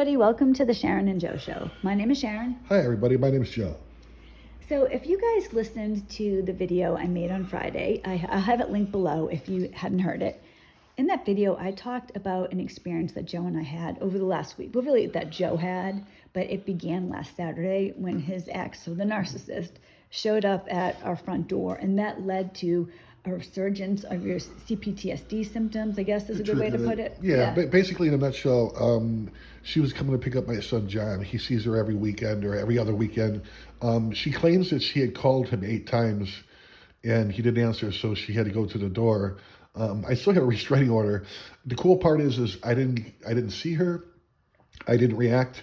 everybody. Welcome to the Sharon and Joe Show. My name is Sharon. Hi, everybody. My name is Joe. So if you guys listened to the video I made on Friday, I'll have it linked below if you hadn't heard it. In that video, I talked about an experience that Joe and I had over the last week. Well, really that Joe had, but it began last Saturday when his ex, so the narcissist, showed up at our front door, and that led to a resurgence of your CPTSD symptoms, I guess is a good way to put it. Yeah. Basically, in a nutshell, she was coming to pick up my son, John. He sees her every weekend or every other weekend. She claims that she had called him 8 times and he didn't answer, so she had to go to the door. I still have a restraining order. The cool part is I didn't see her. I didn't react.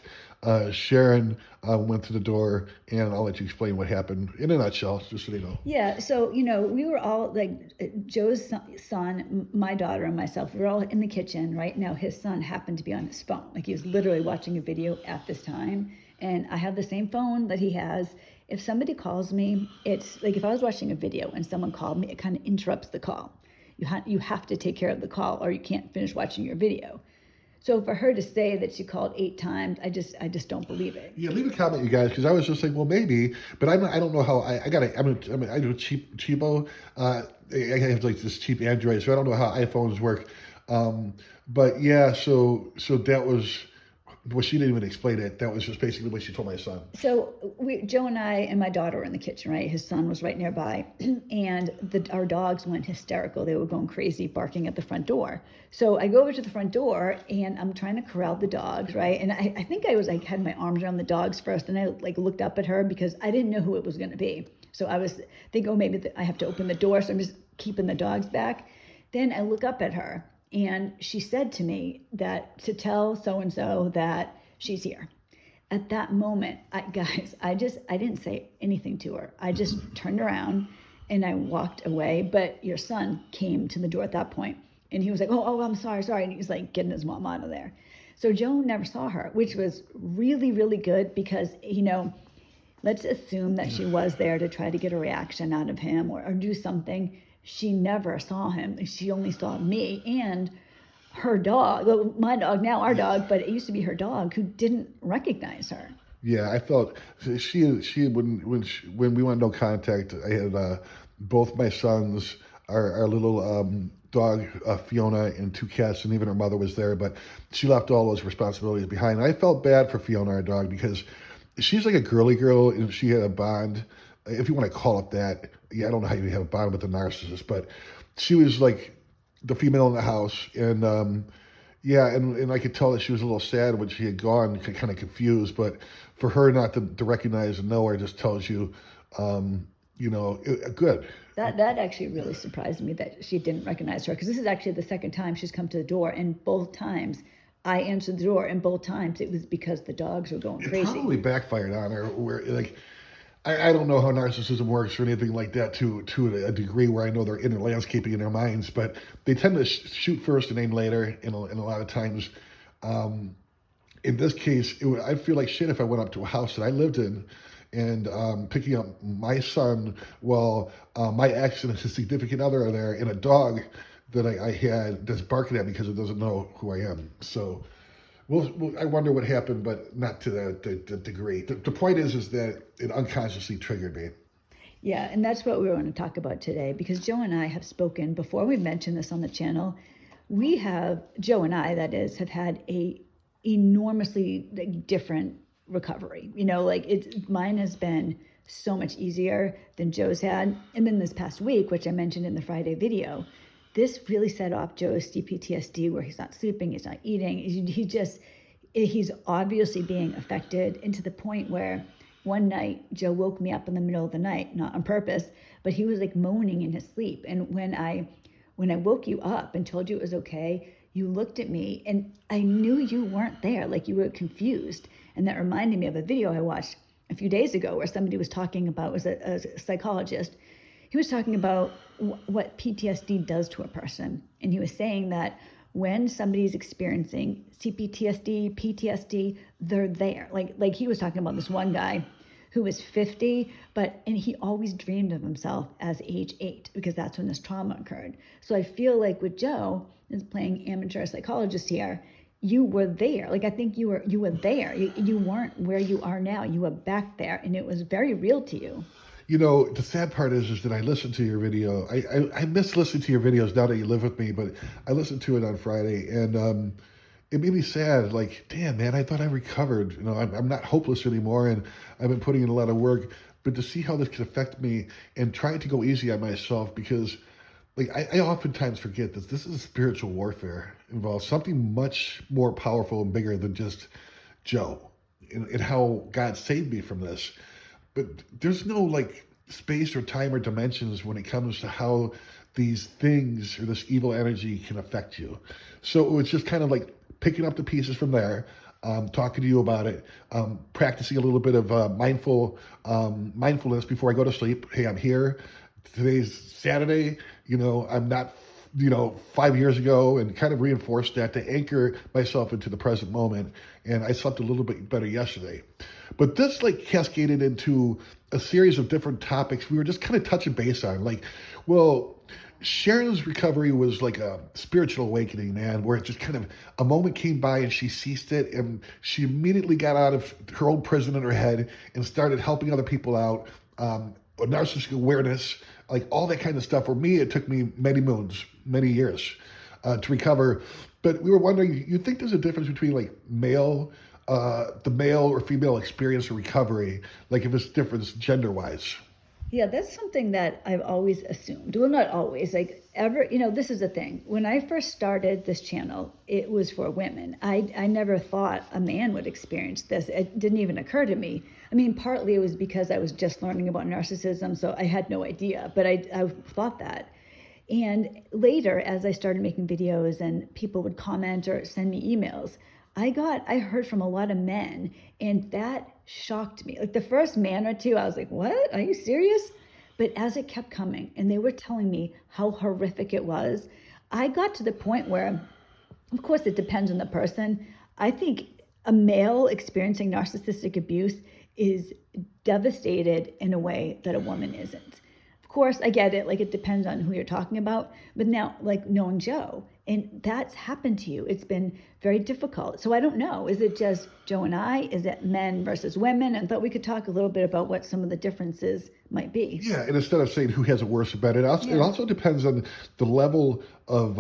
Sharon went to the door, and I'll let you explain what happened in a nutshell, just so they know. Yeah, so, we were all, like, Joe's son, my daughter, and myself, we were all in the kitchen, right? Now, his son happened to be on his phone. Like, he was literally watching a video at this time, and I have the same phone that he has. If somebody calls me, it's, like, if I was watching a video and someone called me, it kind of interrupts the call. You have to take care of the call, or you can't finish watching your video. So for her to say that she called 8 times, I just don't believe it. Yeah, leave a comment, you guys, because I was just like, well, maybe, but I don't know how. I do cheapo. I have like this cheap Android, so I don't know how iPhones work. But yeah, so that was. Well, she didn't even explain it. That was just basically what she told my son. So Joe and I and my daughter were in the kitchen, right? His son was right nearby, and our dogs went hysterical. They were going crazy, barking at the front door. So I go over to the front door, and I'm trying to corral the dogs, right? And I think I was like had my arms around the dogs first, and I like looked up at her because I didn't know who it was going to be. So I was thinking, oh, maybe I have to open the door, so I'm just keeping the dogs back. Then I look up at her. And she said to me that to tell so-and-so that she's here. At that moment, I didn't say anything to her. I just turned around and I walked away. But your son came to the door at that point, and he was like, oh, I'm sorry. And he was like getting his mom out of there. So Joe never saw her, which was really, really good because, let's assume that she was there to try to get a reaction out of him or do something. She never saw him. She only saw me and her dog. Well, my dog, now our dog, but it used to be her dog who didn't recognize her. Yeah, I felt she when we went no contact. I had both my sons, our little dog Fiona, and 2 cats, and even her mother was there. But she left all those responsibilities behind. And I felt bad for Fiona, our dog, because she's like a girly girl, and she had a bond, if you want to call it that. Yeah, I don't know how you have a bond with the narcissist, but she was like the female in the house, and and I could tell that she was a little sad when she had gone, kind of confused. But for her not to recognize and know her just tells you, good. That actually really surprised me that she didn't recognize her, because this is actually the second time she's come to the door, and both times I answered the door, and both times it was because the dogs were going crazy. It probably backfired on her, where like. I don't know how narcissism works or anything like that to a degree where I know they're inner landscaping in their minds, but they tend to shoot first and aim later in a lot of times. In this case, I feel like shit if I went up to a house that I lived in and picking up my son while my ex and his significant other are there, and a dog that I had that's barking at me because it doesn't know who I am. So I wonder what happened, but not to the degree. The point is that it unconsciously triggered me. Yeah, and that's what we want to talk about today, because Joe and I have spoken before. We've mentioned this on the channel. Joe and I, that is, have had a enormously different recovery. Mine has been so much easier than Joe's had. And then this past week, which I mentioned in the Friday video, this really set off Joe's CPTSD, where he's not sleeping, he's not eating. He's obviously being affected, and to the point where one night Joe woke me up in the middle of the night, not on purpose, but he was like moaning in his sleep. And when I woke you up and told you it was okay, you looked at me and I knew you weren't there, like you were confused. And that reminded me of a video I watched a few days ago where somebody was talking about, was a psychologist. He was talking about what PTSD does to a person. And he was saying that when somebody's experiencing CPTSD, PTSD, they're there. Like he was talking about this one guy who was 50, and he always dreamed of himself as age 8 because that's when this trauma occurred. So I feel like with Joe, is playing amateur psychologist here, you were there. Like, I think you were there. You weren't where you are now. You were back there, and it was very real to you. You know, the sad part is that I listened to your video. I miss listening to your videos now that you live with me, but I listened to it on Friday, and it made me sad. Like, damn, man, I thought I recovered. You know, I'm not hopeless anymore, and I've been putting in a lot of work. But to see how this could affect me and trying to go easy on myself because, like, I oftentimes forget that this is spiritual warfare involves something much more powerful and bigger than just Joe and how God saved me from this. But there's no like space or time or dimensions when it comes to how these things or this evil energy can affect you. So it was just kind of like picking up the pieces from there, talking to you about it, practicing a little bit of mindfulness before I go to sleep. Hey, I'm here. Today's Saturday. You know, I'm not 5 years ago, and kind of reinforced that to anchor myself into the present moment. And I slept a little bit better yesterday. But this like cascaded into a series of different topics we were just kind of touching base on. Like, well, Sharon's recovery was like a spiritual awakening, man, where it just kind of a moment came by and she ceased it and she immediately got out of her own prison in her head and started helping other people out. Narcissistic awareness, like all that kind of stuff. For me, it took me many moons, many years to recover. But we were wondering, you think there's a difference between like the male or female experience of recovery, like if it's different gender wise? Yeah, that's something that I've always assumed. Well, not always, like ever, this is the thing. When I first started this channel, it was for women. I never thought a man would experience this. It didn't even occur to me. I mean, partly it was because I was just learning about narcissism, so I had no idea, but I thought that. And later, as I started making videos and people would comment or send me emails, I heard from a lot of men, and that shocked me. Like the first man or two, I was like, what? Are you serious? But as it kept coming and they were telling me how horrific it was, I got to the point where, of course, it depends on the person. I think a male experiencing narcissistic abuse is devastated in a way that a woman isn't. Of course, I get it. Like, it depends on who you're talking about. But now, like, knowing Joe, and that's happened to you. It's been very difficult. So I don't know. Is it just Joe and I? Is it men versus women? And thought we could talk a little bit about what some of the differences might be. Yeah, and instead of saying who has it worse or better, it also depends on the level of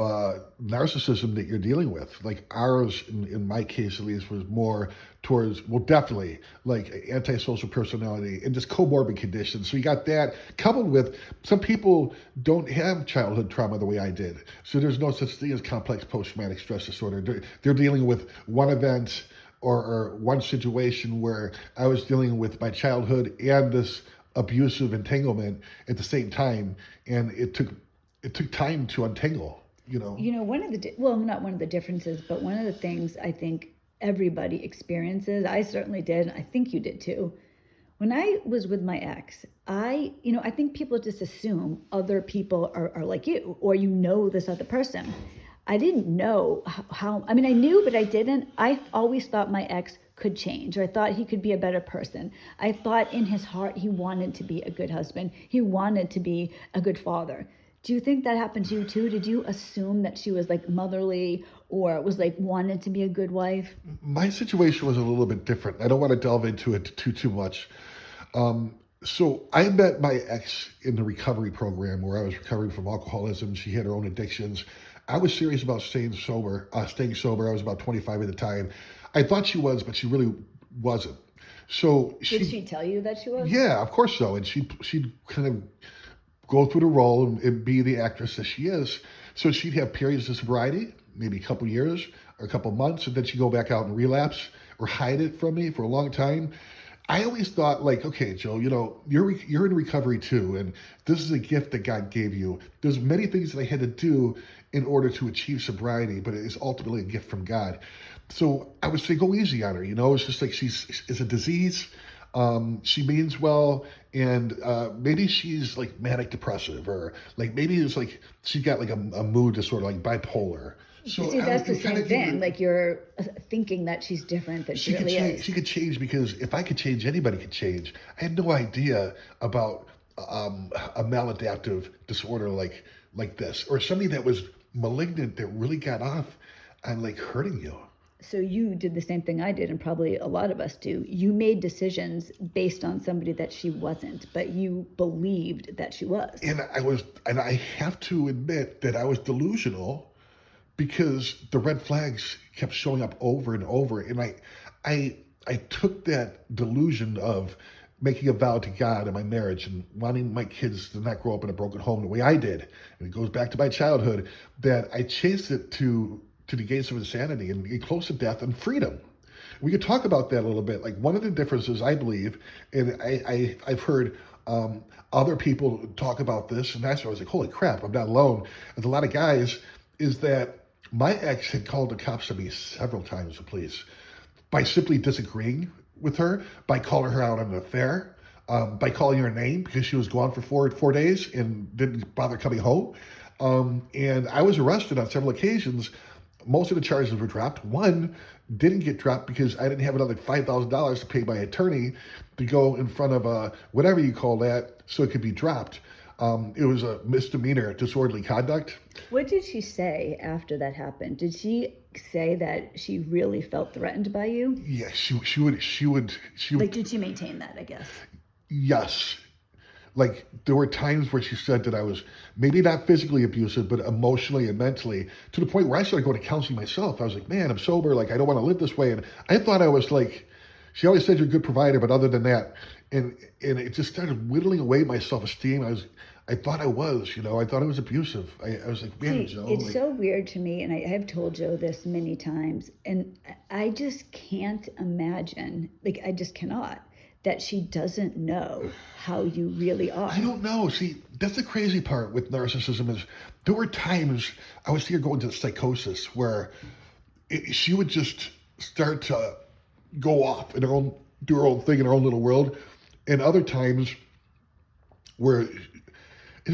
narcissism that you're dealing with. Like ours, in my case at least, was more towards, well, definitely like antisocial personality and just comorbid conditions. So you got that coupled with some people don't have childhood trauma the way I did. So there's no such thing as complex post-traumatic stress disorder. They're dealing with one event or one situation where I was dealing with my childhood and this abusive entanglement at the same time, and it took time to untangle. One of the not one of the differences, but one of the things I think everybody experiences, I certainly did, and I think you did too. When I was with my ex, I think people just assume other people are like you, or this other person. I didn't know how, I mean, I knew, but I didn't. I always thought my ex could change, or I thought he could be a better person. I thought in his heart he wanted to be a good husband. He wanted to be a good father. Do you think that happened to you too? Did you assume that she was like motherly or was like wanted to be a good wife? My situation was a little bit different. I don't want to delve into it too much. So I met my ex in the recovery program where I was recovering from alcoholism. She had her own addictions. I was serious about staying sober. I was about 25 at the time. I thought she was, but she really wasn't. So Did she tell you that she was? Yeah, of course so. And she'd kind of go through the role and be the actress that she is. So she'd have periods of sobriety, maybe a couple years or a couple months, and then she'd go back out and relapse or hide it from me for a long time. I always thought, like, okay, Joe, you're in recovery too, and this is a gift that God gave you. There's many things that I had to do in order to achieve sobriety, but it is ultimately a gift from God. So I would say go easy on her. It's just like it's a disease. She means well, and maybe she's like manic depressive, or like maybe it's like she got like a mood disorder, like bipolar. So see, that's the same thing. Like you're thinking that she's different than she really is. She could change because if I could change, anybody could change. I had no idea about a maladaptive disorder like this, or something that was malignant that really got off on like hurting you. So you did the same thing I did, and probably a lot of us do. You made decisions based on somebody that she wasn't, but you believed that she was. And I have to admit that I was delusional because the red flags kept showing up over and over, and I, I took that delusion of making a vow to God in my marriage and wanting my kids to not grow up in a broken home the way I did. And it goes back to my childhood that I chased it to the gates of insanity and get close to death and freedom. We could talk about that a little bit. Like one of the differences I believe, and I've heard other people talk about this, and that's why I was like, holy crap, I'm not alone. With a lot of guys, is that my ex had called the cops on me several times, the police, by simply disagreeing with her, by calling her out on an affair, by calling her name because she was gone for four days and didn't bother coming home. And I was arrested on several occasions. Most of the charges were dropped. One didn't get dropped because I didn't have another $5,000 to pay my attorney to go in front of whatever you call that, so it could be dropped. It was a misdemeanor, disorderly conduct. What did she say after that happened? Did she say that she really felt threatened by you? Yeah, she would. Like, did she maintain that, I guess? Yes. Like there were times where she said that I was maybe not physically abusive, but emotionally and mentally, to the point where I started going to counseling myself. I was like, man, I'm sober. Like I don't want to live this way. And I thought I was like, she always said you're a good provider, but other than that, and it just started whittling away my self-esteem. I thought I was, I thought I was abusive. I was like, man, See, Joe. it's like, so weird to me, and I have told Joe this many times, and I just can't imagine, like, I just cannot, that she doesn't know how you really are. I don't know. See, that's the crazy part with narcissism is there were times I would see her go into psychosis where she would just start to go off in do her own thing in her own little world, and other times where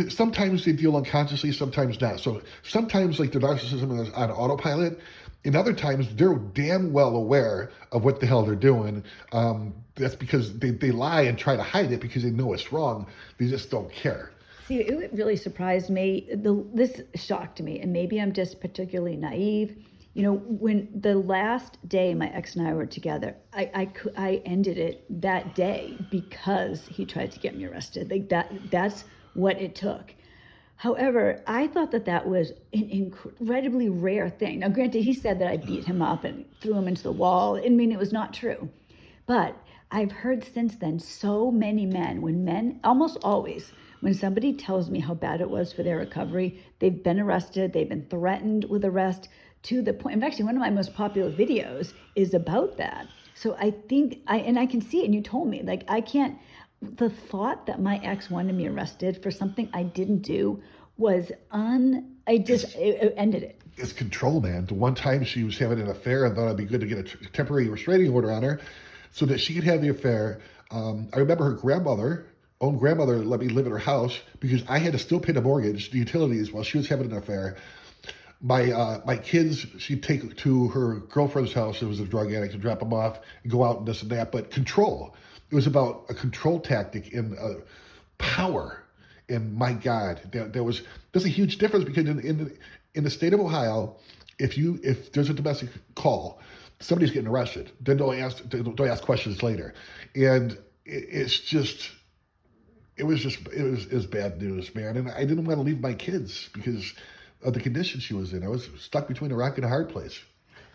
sometimes they deal unconsciously, sometimes not. So sometimes like the narcissism is on autopilot. And other times they're damn well aware of what the hell they're doing. That's because they lie and try to hide it because they know it's wrong. They just don't care. See, it really surprised me. This shocked me, and maybe I'm just particularly naive. When the last day my ex and I were together, I ended it that day because he tried to get me arrested. Like that's what it took. However, I thought that was an incredibly rare thing. Now, granted, he said that I beat him up and threw him into the wall. I mean, it was not true. But I've heard since then so many men, almost always, when somebody tells me how bad it was for their recovery, they've been arrested, they've been threatened with arrest to the point. Actually, one of my most popular videos is about that. So I think, I can see it, and you told me, like, the thought that my ex wanted me arrested for something I didn't do was it ended it. It's control, man. The one time she was having an affair and thought it'd be good to get a temporary restraining order on her so that she could have the affair. I remember her own grandmother let me live at her house because I had to still pay the mortgage, the utilities, while she was having an affair. My kids, she'd take to her girlfriend's house, who was a drug addict, to drop them off and go out and this and that, but control. It was about a control tactic and power. And my God, there's a huge difference because in the state of Ohio, if there's a domestic call, somebody's getting arrested. Then they'll ask questions later, and it was bad news, man. And I didn't want to leave my kids because of the condition she was in. I was stuck between a rock and a hard place.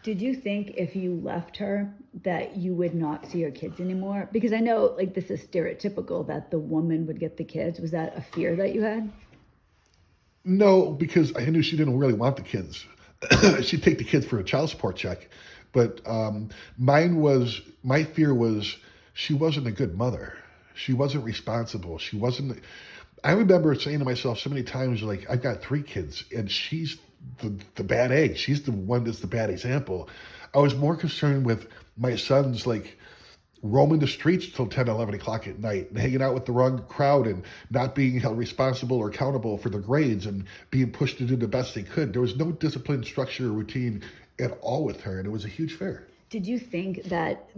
Did you think if you left her that you would not see your kids anymore? Because I know, like, this is stereotypical that the woman would get the kids. Was that a fear that you had? No, because I knew she didn't really want the kids. She'd take the kids for a child support check. But my fear was she wasn't a good mother. She wasn't responsible. I remember saying to myself so many times, like, I've got 3 kids and she's the bad egg. She's the one that's the bad example. I was more concerned with my sons, like, roaming the streets till 10, 11 o'clock at night and hanging out with the wrong crowd and not being held responsible or accountable for their grades and being pushed to do the best they could. There was no discipline, structure, or routine at all with her, and it was a huge fear. Did you think that,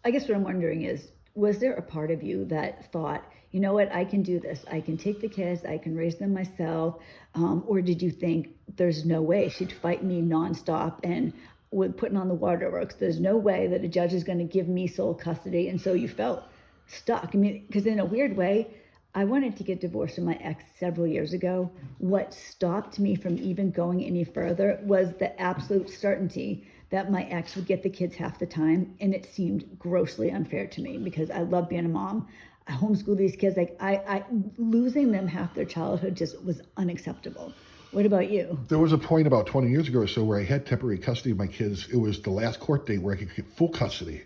I guess what I'm wondering is, was there a part of you that thought, you know what, I can do this. I can take the kids, I can raise them myself. Or did you think there's no way she'd fight me nonstop and with putting on the waterworks. There's no way that a judge is going to give me sole custody. And so you felt stuck. I mean, because in a weird way, I wanted to get divorced from my ex several years ago. What stopped me from even going any further was the absolute certainty that my ex would get the kids half the time. And it seemed grossly unfair to me because I love being a mom. I homeschool these kids. Like I losing them half their childhood just was unacceptable. What about you? There was a point about 20 years ago or so where I had temporary custody of my kids. It was the last court date where I could get full custody.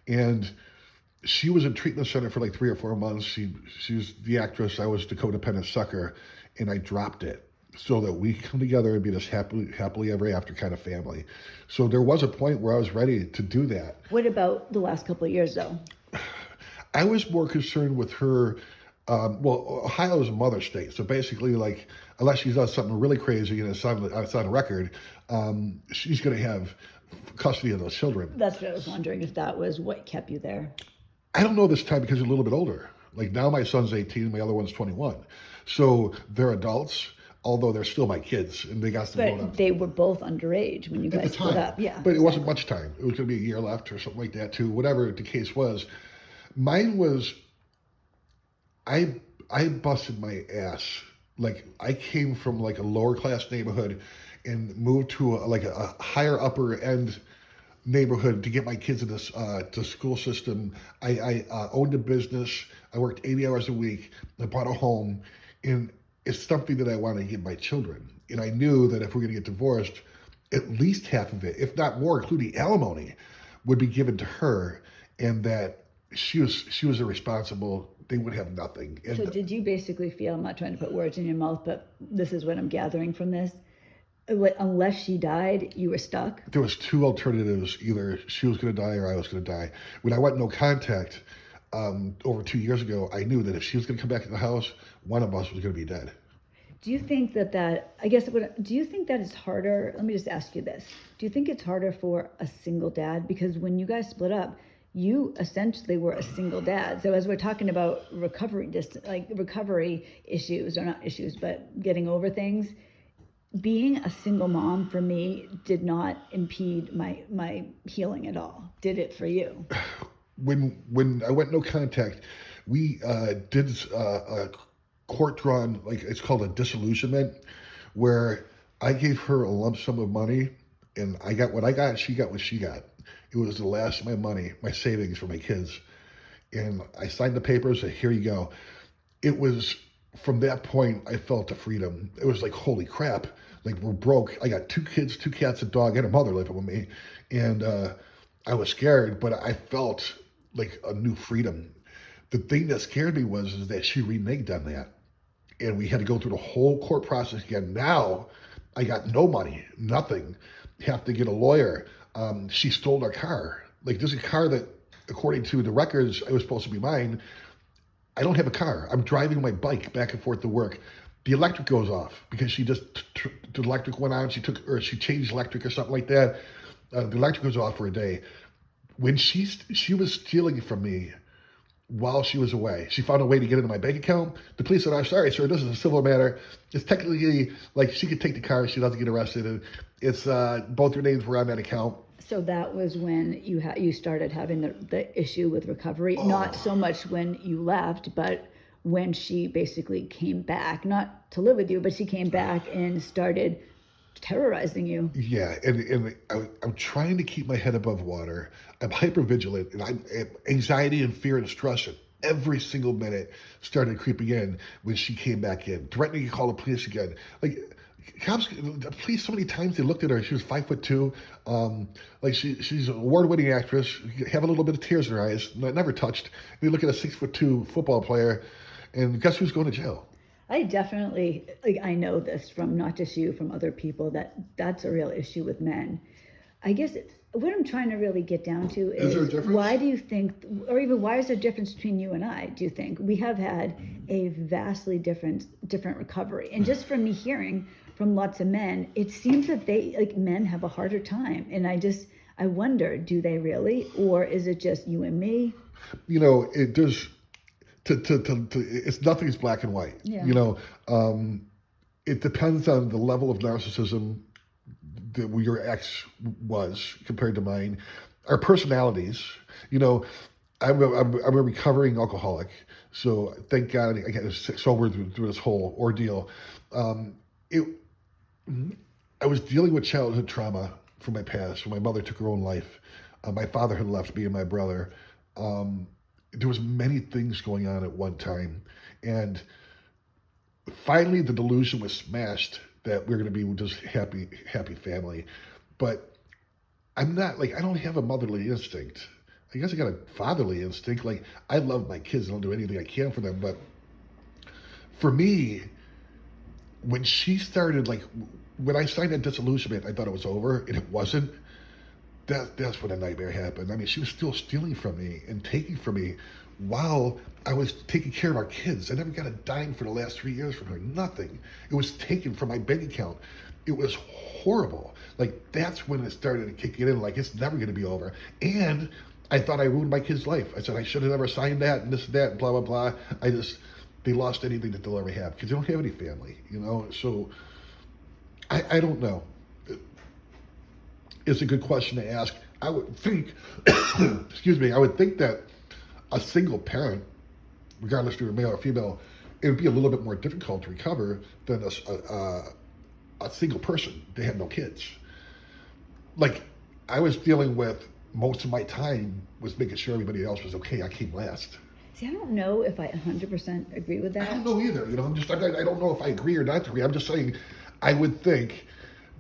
And she was in treatment center for like 3 or 4 months. She was the actress. I was the codependent sucker. And I dropped it so that we come together and be this happily ever after kind of family. So there was a point where I was ready to do that. What about the last couple of years, though? I was more concerned with her. Well, Ohio is a mother state, so basically, like, unless she does something really crazy and it's on record, she's going to have custody of those children. That's what I was wondering, if that was what kept you there. I don't know this time because they're a little bit older. Like now, my son's 18, my other one's 21, so they're adults. Although they're still my kids, and they got some grown But up. they were both underage when you guys split up. Yeah, but it wasn't much time. It was going to be a year left or something like that, too. Whatever the case was, mine was. I busted my ass. Like I came from like a lower class neighborhood and moved to a higher upper end neighborhood to get my kids in this to school system. I owned a business. I worked 80 hours a week. I bought a home, and it's something that I want to give my children. And I knew that if we're going to get divorced, at least half of it, if not more, including alimony, would be given to her, and that she was irresponsible. They would have nothing. And so did you basically feel, I'm not trying to put words in your mouth, but this is what I'm gathering from this, unless she died, you were stuck? There was 2 alternatives. Either she was going to die or I was going to die. When I went no contact over 2 years ago, I knew that if she was going to come back to the house, one of us was going to be dead. Do you think do you think that it's harder? Let me just ask you this. Do you think it's harder for a single dad? Because when you guys split up, you essentially were a single dad. So as we're talking about recovery issues, or not issues, but getting over things, being a single mom for me did not impede my healing at all. Did it for you? When I went no contact, we did a court-drawn, like it's called a disillusionment, where I gave her a lump sum of money, and I got what I got, and she got what she got. It was the last of my money, my savings for my kids. And I signed the papers, and here you go. It was, from that point, I felt the freedom. It was like, holy crap, like we're broke. I got 2 kids, 2 cats, a dog, and a mother living with me. And I was scared, but I felt like a new freedom. The thing that scared me is that she reneged on that. And we had to go through the whole court process again. Now, I got no money, nothing. Have to get a lawyer. She stole our car. Like, there's a car that, according to the records, it was supposed to be mine. I don't have a car. I'm driving my bike back and forth to work. The electric goes off because she just, the electric went on. She changed electric or something like that. The electric goes off for a day. When she was stealing from me while she was away, she found a way to get into my bank account. The police said, "I'm sorry, sir, this is a civil matter. It's technically, like, she could take the car, she doesn't get arrested. And it's, both your names were on that account." So that was when you started having the issue with recovery, not so much when you left, but when she basically came back, not to live with you, but she came back and started terrorizing you. Yeah, and I'm trying to keep my head above water. I'm hypervigilant, and anxiety and fear and stress every single minute started creeping in when she came back in, threatening to call the police again. Like, the police, so many times they looked at her. She was 5'2". Like she's an award-winning actress. Have a little bit of tears in her eyes. Never touched. They look at a 6'2" football player, and guess who's going to jail? I definitely, I know this from not just you, from other people, that's a real issue with men. I guess what I'm trying to really get down to is there a difference? Why do you think, or even why is there a difference between you and I, do you think? We have had a vastly different recovery. And just from me hearing from lots of men, it seems that men have a harder time. And I wonder, do they really? Or is it just you and me? You know, it does... it's nothing's black and white. Yeah. You know, it depends on the level of narcissism your ex was compared to mine, our personalities. You know, I'm a recovering alcoholic, so thank God I got sober through this whole ordeal. It I was dealing with childhood trauma from my past. When my mother took her own life, my father had left me and my brother. Um, there was many things going on at one time, and finally the delusion was smashed that we're going to be just happy family. But I'm not like I don't have a motherly instinct. I guess I got a fatherly instinct. Like I love my kids and I'll do anything I can for them. But for me, when she started like when I signed that disillusionment, I thought it was over, and it wasn't. That's when a nightmare happened. I mean, she was still stealing from me and taking from me while I was taking care of our kids. I never got a dime for the last 3 years from her. Nothing. It was taken from my bank account. It was horrible. Like that's when it started to kick in. Like it's never going to be over. And I thought I ruined my kid's life. I said I should have never signed that and this and that and blah blah blah. They lost anything that they'll ever have because they don't have any family. So I don't know. It's a good question to ask. I would think, excuse me, I would think that a single parent, regardless if you're male or female, it would be a little bit more difficult to recover than a single person. They had no kids. Like, I was dealing with most of my time was making sure everybody else was okay. I came last. See, I don't know if I 100% agree with I that. don't know either. I don't know if I agree or not agree. I'm just saying, I would think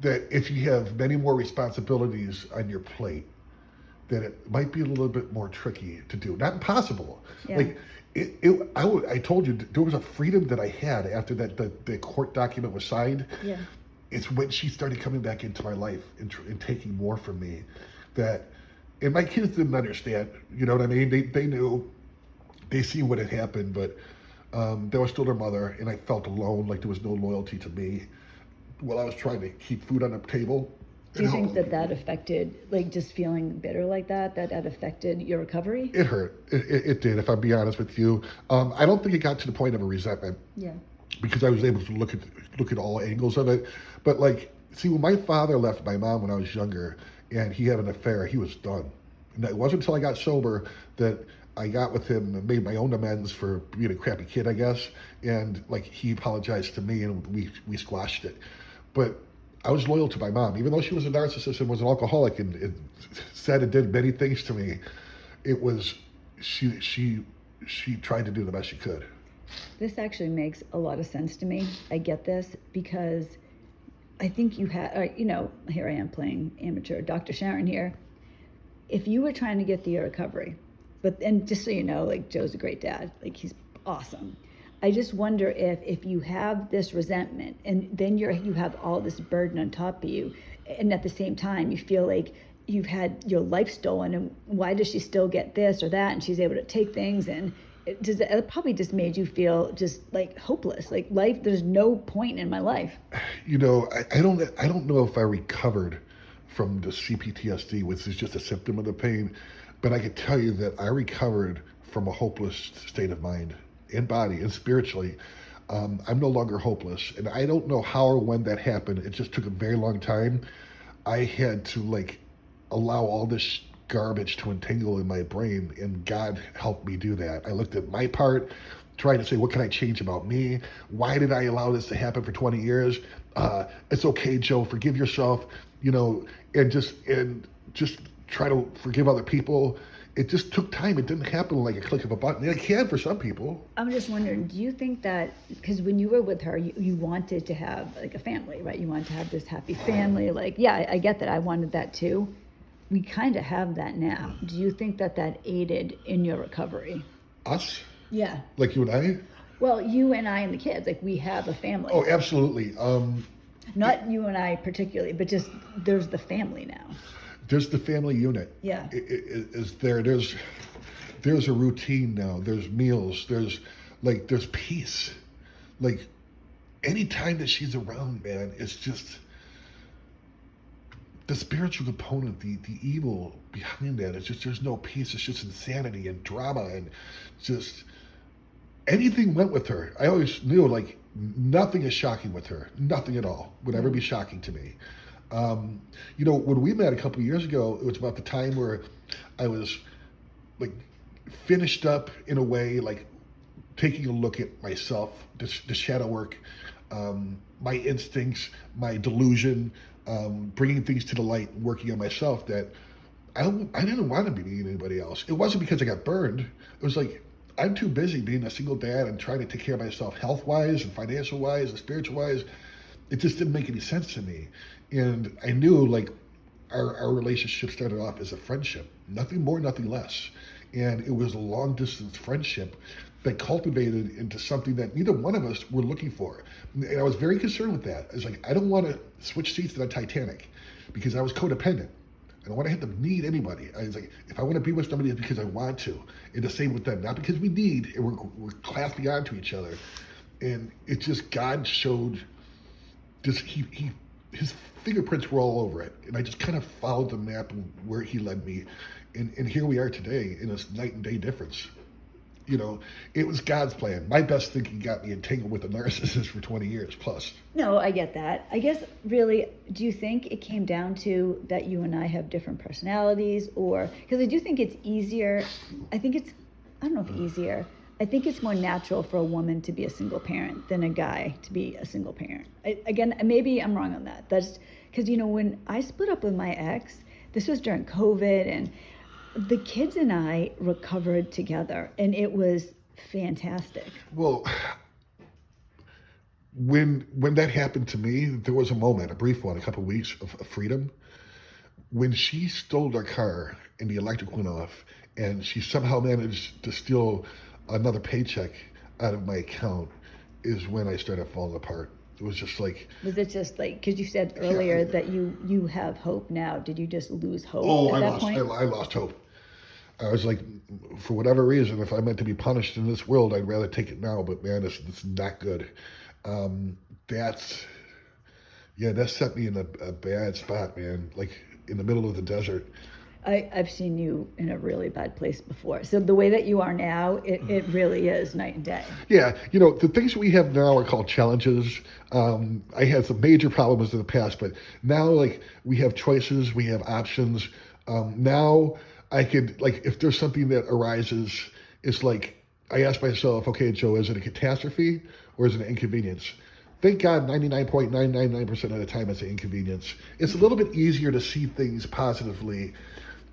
that if you have many more responsibilities on your plate, that it might be a little bit more tricky to do. Not impossible. Yeah. Like I told you there was a freedom that I had after the court document was signed. Yeah. It's when she started coming back into my life and taking more from me, and my kids didn't understand. You know what I mean? They knew, they see what had happened, but they were still their mother, and I felt alone, like there was no loyalty to me while I was trying to keep food on the table. Do you think that affected, like just feeling bitter like that affected your recovery? It hurt. It did, if I'm being honest with you. I don't think it got to the point of a resentment. Yeah. Because I was able to look at all angles of it. But like, see, when my father left my mom when I was younger and he had an affair, he was done. And it wasn't until I got sober that I got with him and made my own amends for being a crappy kid, I guess. And like, he apologized to me and we squashed it. But I was loyal to my mom, even though she was a narcissist and was an alcoholic and said and did many things to me. It was she tried to do the best she could. This actually makes a lot of sense to me. I get this because I think you had, here I am playing amateur Dr. Sharon here. If you were trying to get the recovery, and just so you know, like Joe's a great dad, like he's awesome. I just wonder if you have this resentment and then you have all this burden on top of you, and at the same time you feel like you've had your life stolen, and why does she still get this or that, and she's able to take things, and it probably just made you feel just like hopeless, like life, there's no point in my life. I don't know if I recovered from the CPTSD, which is just a symptom of the pain, but I can tell you that I recovered from a hopeless state of mind and body and spiritually. I'm no longer hopeless, and I don't know how or when that happened. It just took a very long time. I had to allow all this garbage to entangle in my brain, and God helped me do that. I looked at my part, tried to say, what can I change about me? Why did I allow this to happen for 20 years? It's okay, Joe, forgive yourself, and just try to forgive other people. It just took time. It didn't happen like a click of a button. It can for some people. I'm just wondering, do you think that, because when you were with her, you wanted to have like a family, right? You wanted to have this happy family. Like, yeah, I get that. I wanted that too. We kind of have that now. Do you think that aided in your recovery? Us? Yeah. Like you and I? Well, you and I and the kids, like we have a family. Oh, absolutely. Not you and I particularly, but just there's the family now. There's the family unit. Yeah. There's a routine now. There's meals. There's peace. Like anytime that she's around, man, it's just the spiritual component, the evil behind that. It's just there's no peace. It's just insanity and drama and just anything went with her. I always knew nothing is shocking with her. Nothing at all would ever be shocking to me. When we met a couple of years ago, it was about the time where I was like finished up in a way, like taking a look at myself, the shadow work, my instincts, my delusion, bringing things to the light, working on myself that I didn't want to be meeting anybody else. It wasn't because I got burned. It was like, I'm too busy being a single dad and trying to take care of myself health wise and financial wise and spiritual wise. It just didn't make any sense to me. And I knew like our relationship started off as a friendship, nothing more, nothing less. And it was a long distance friendship that cultivated into something that neither one of us were looking for. And I was very concerned with that. I was like, I don't want to switch seats to the Titanic because I was codependent. I don't want to have to need anybody. I was like, if I want to be with somebody, it's because I want to. And the same with them, not because we need, and we're clasping onto each other. And it just, God showed just, his fingerprints were all over it. And I just kind of followed the map and where he led me. And here we are today in this night and day difference. It was God's plan. My best thinking got me entangled with a narcissist for 20 years plus. No, I get that. I guess really, do you think it came down to that you and I have different personalities, or because I do think it's easier. I don't know if easier. I think it's more natural for a woman to be a single parent than a guy to be a single parent. Again, maybe I'm wrong on that. That's because, when I split up with my ex, this was during COVID, and the kids and I recovered together, and it was fantastic. Well, when that happened to me, there was a moment, a brief one, a couple of weeks of freedom. When she stole our car and the electric went off, and she somehow managed to steal another paycheck out of my account, is when I started falling apart. It was just like... Was it just like, because you said earlier that you have hope now. Did you just lose hope at that point? I lost hope. I was like, for whatever reason, if I meant to be punished in this world, I'd rather take it now. But man, it's not good. That set me in a bad spot, man. Like in the middle of the desert. I've seen you in a really bad place before. So the way that you are now, it really is night and day. Yeah. The things we have now are called challenges. I had some major problems in the past, but now like we have choices, we have options. Now I could, like, if there's something that arises, it's like, I ask myself, okay, Joe, is it a catastrophe or is it an inconvenience? Thank God 99.999% of the time it's an inconvenience. It's a little bit easier to see things positively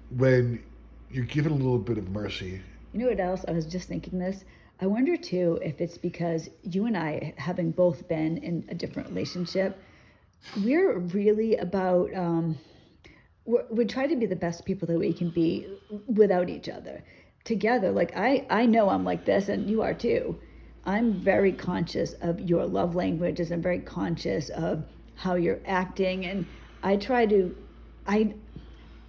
when you're given a little bit of mercy. You know what else? I was just thinking this. I wonder too if it's because you and I, having both been in a different relationship, we're really about, we try to be the best people that we can be without each other. Together, like I know I'm like this, and you are too. I'm very conscious of your love languages. I'm very conscious of how you're acting, and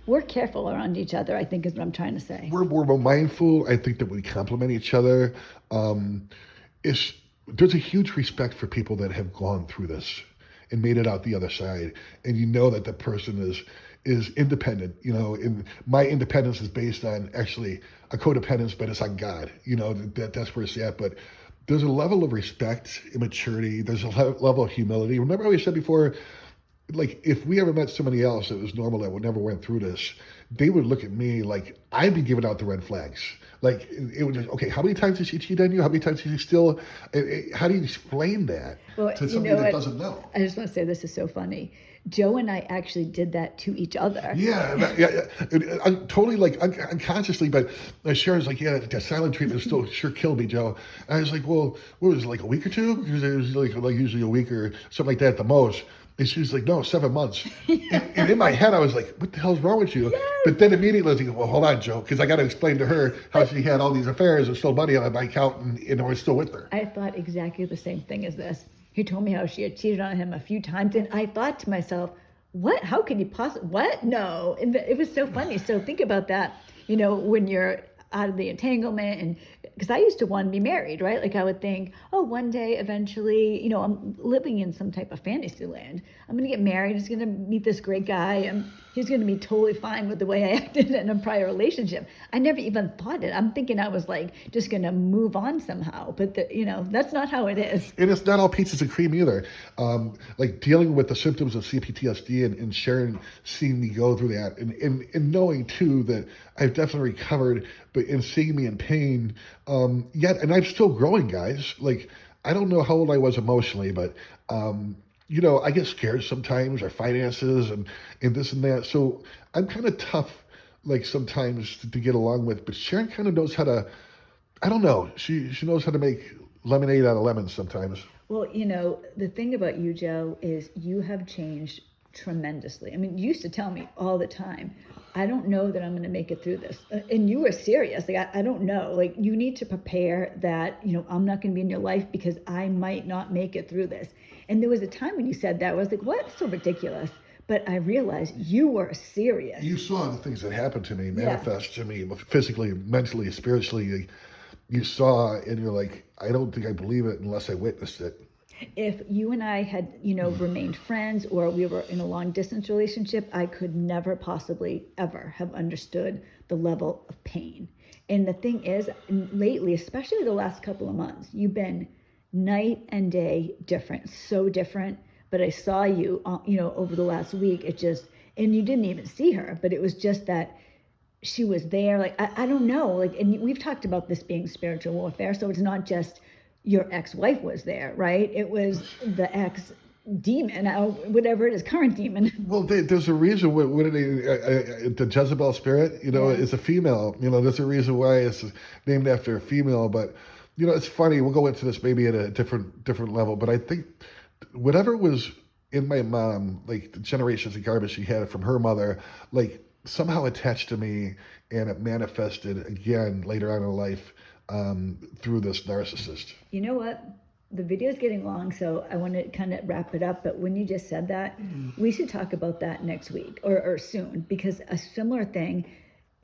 we're careful around each other, I think is what I'm trying to say. We're more mindful. I think that we complement each other. There's a huge respect for people that have gone through this and made it out the other side, and you know that the person is independent, and my independence is based on actually a codependence, but it's on God, that's where it's at. But there's a level of respect and maturity. There's a level of humility. Remember how we said before, like, if we ever met somebody else that was normal, that would never went through this, they would look at me like I'd be giving out the red flags. Like, it would just, okay, how many times did she cheat on you? How many times did she still, how do you explain that to somebody that doesn't know? I just want to say, this is so funny. Joe and I actually did that to each other. Yeah. I'm totally like unconsciously, but Sharon's like, yeah, that silent treatment still sure killed me, Joe. And I was like, well, what was it, like a week or two? Because it was like usually a week or something like that at the most. And she was like, no, 7 months. And in my head, I was like, what the hell's wrong with you? Yes. But then immediately I was like, well, hold on, Joe, because I got to explain to her how she had all these affairs and stole money on my account, and I was still with her. I thought exactly the same thing as this. He told me how she had cheated on him a few times, and I thought to myself, what? How can you possibly? What? No. And it was so funny. So think about that. When you're out of the entanglement. And because I used to want to be married, right? Like I would think, oh, one day eventually, I'm living in some type of fantasy land. I'm going to get married. He's going to meet this great guy, and he's going to be totally fine with the way I acted in a prior relationship. I never even thought it. I'm thinking I was like just going to move on somehow, but that's not how it is. And it's not all peaches and cream either. Like dealing with the symptoms of CPTSD and Sharon seeing me go through that, and knowing too that I've definitely recovered, but in seeing me in pain, yet, and I'm still growing, guys. Like I don't know how old I was emotionally, but I get scared sometimes, our finances and this and that. So I'm kind of tough, like sometimes to get along with. But Sharon kind of knows how to. I don't know. She knows how to make lemonade out of lemons sometimes. Well, the thing about you, Joe, is you have changed tremendously. I mean, you used to tell me all the time, I don't know that I'm going to make it through this. And you were serious. Like, I don't know. Like, you need to prepare that, I'm not going to be in your life because I might not make it through this. And there was a time when you said that, I was like, what? It's so ridiculous. But I realized you were serious. You saw the things that happened to me manifest to me physically, mentally, spiritually. You saw, and you're like, I don't think I believe it unless I witnessed it. If you and I had, remained friends or we were in a long distance relationship, I could never possibly ever have understood the level of pain. And the thing is, lately, especially the last couple of months, you've been night and day different, so different. But I saw you, over the last week, and you didn't even see her, but it was just that she was there. Like, I don't know, like, and we've talked about this being spiritual warfare. So it's not just your ex-wife was there, right? It was the ex-demon, whatever it is, current demon. Well, there's a reason. The Jezebel spirit, is a female. There's a reason why it's named after a female. But it's funny. We'll go into this maybe at a different level. But I think whatever was in my mom, like the generations of garbage she had from her mother, like somehow attached to me, and it manifested again later on in life. Through this narcissist. You know what? The video is getting long, so I want to kind of wrap it up. But when you just said that, we should talk about that next week or soon, because a similar thing,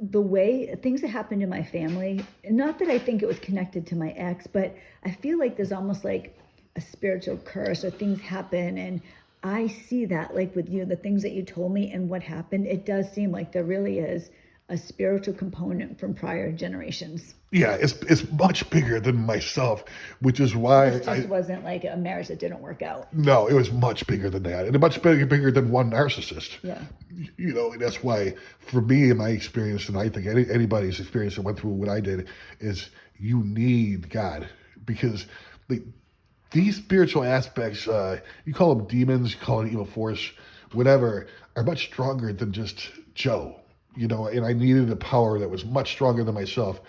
the way things that happened in my family, not that I think it was connected to my ex, but I feel like there's almost like a spiritual curse or things happen. And I see that, like with the things that you told me and what happened, it does seem like there really is a spiritual component from prior generations. Yeah, it's much bigger than myself, which is why it just wasn't like a marriage that didn't work out. No, it was much bigger than that, and much bigger than one narcissist. Yeah. And that's why, for me, in my experience, and I think anybody's experience that went through what I did, is you need God, because these spiritual aspects, you call them demons, you call it evil force, whatever, are much stronger than just Joe. And I needed a power that was much stronger than myself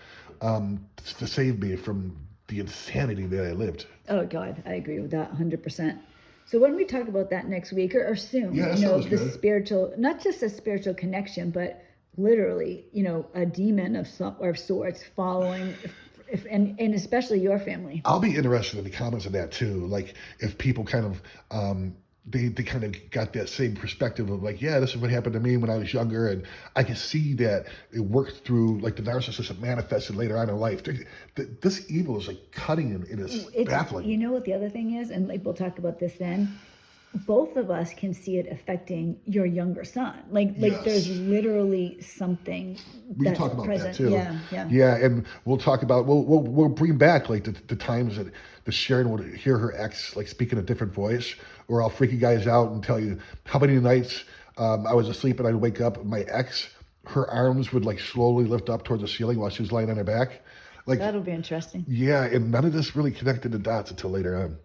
to save me from the insanity that I lived. Oh, God, I agree with that 100%. So when we talk about that next week or soon, good. Spiritual, not just a spiritual connection, but literally, a demon of sorts following, and especially your family. I'll be interested in the comments of that too. Like if people kind of, they kind of got that same perspective of like, yeah, this is what happened to me when I was younger. And I can see that it worked through like the narcissism manifested later on in life. This evil is like cutting and it's baffling. You know what the other thing is? And like, we'll talk about this then. Both of us can see it affecting your younger son. Like yes. There's literally something we that's can talk about present. That too. Yeah. And we'll talk about we'll bring back like the times that the Sharon would hear her ex like speak in a different voice, or I'll freak you guys out and tell you how many nights I was asleep and I'd wake up and my ex, her arms would like slowly lift up towards the ceiling while she was lying on her back. Like that'll be interesting. Yeah, and none of this really connected the dots until later on.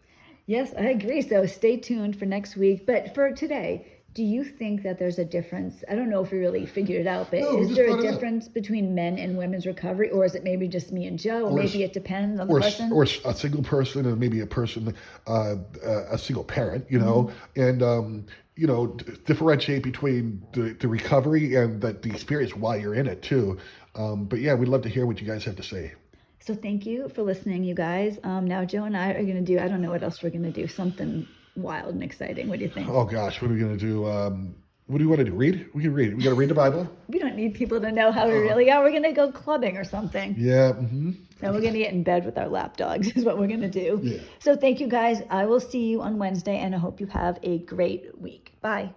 Yes, I agree. So stay tuned for next week. But for today, do you think that there's a difference? I don't know if we really figured it out, but is there a difference between men and women's recovery? Or is it maybe just me and Joe? Or maybe it depends on the person? Or a single person and maybe a person, a single parent, and, differentiate between the recovery and the experience while you're in it too. But yeah, we'd love to hear what you guys have to say. So thank you for listening, you guys. Now Joe and I are going to do, I don't know what else we're going to do, something wild and exciting. What do you think? Oh gosh, what are we going to do? What do you want to do? Read? We can read. We got to read the Bible. We don't need people to know how we really are. We're going to go clubbing or something. Yeah. And we're going to get in bed with our lap dogs is what we're going to do. Yeah. So thank you guys. I will see you on Wednesday, and I hope you have a great week. Bye.